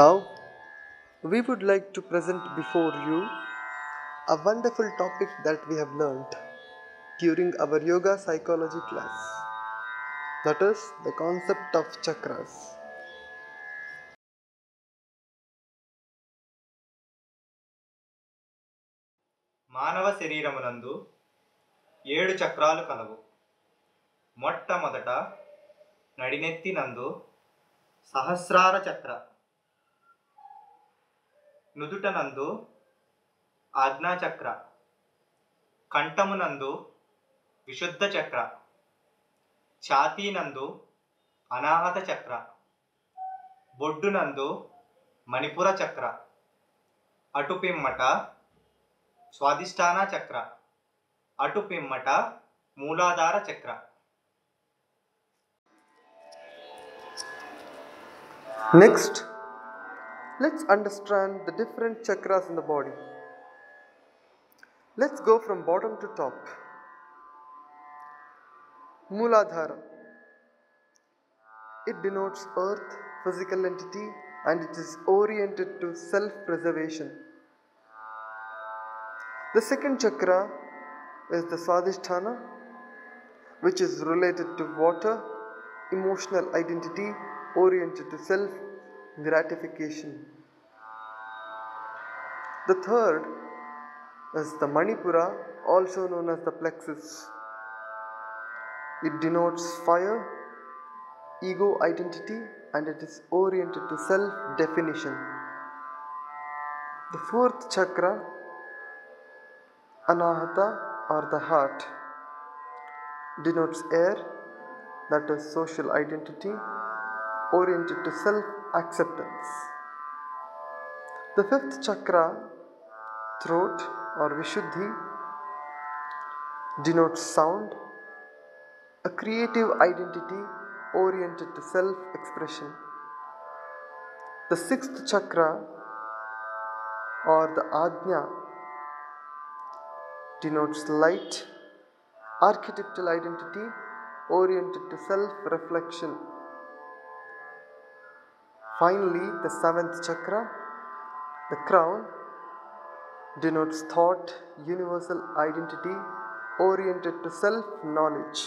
Now, we would like to present before you a wonderful topic that we have learnt during our yoga psychology class, that is, the concept of chakras. మానవ శరీరమునందు 7 చక్రాలు కలవు. మొట్టమొదట నడినెత్తి నందు సహస్రార చక్ర, నుదుట నందు ఆజ్ఞా చక్ర, కంఠమునందు విశుద్ధ చక్ర, ఛాతీ నందు అనాహత చక్ర, బొడ్డునందు మణిపుర చక్ర, అటుపిమ్మట స్వాదిష్టాన చక్ర, అటుపిమ్మట మూలాధార చక్ర. Next, let's understand the different chakras in the body. Let's go from bottom to top. Mooladhara. It denotes earth, physical entity, and it is oriented to self-preservation. The second chakra is the Swadhisthana, which is related to water, emotional identity, oriented to self-gratification. The third is the Manipura, also known as the plexus. It denotes fire, ego identity, and it is oriented to self-definition. The fourth chakra, Anahata or the heart, denotes air, that is social identity, oriented to self-acceptance. The fifth chakra, throat or Vishuddhi, denotes sound, a creative identity oriented to self-expression. The sixth chakra or the Ajna denotes light, archetypal identity oriented to self-reflection. Finally, the seventh chakra, the crown, denotes thought, universal identity oriented to self-knowledge.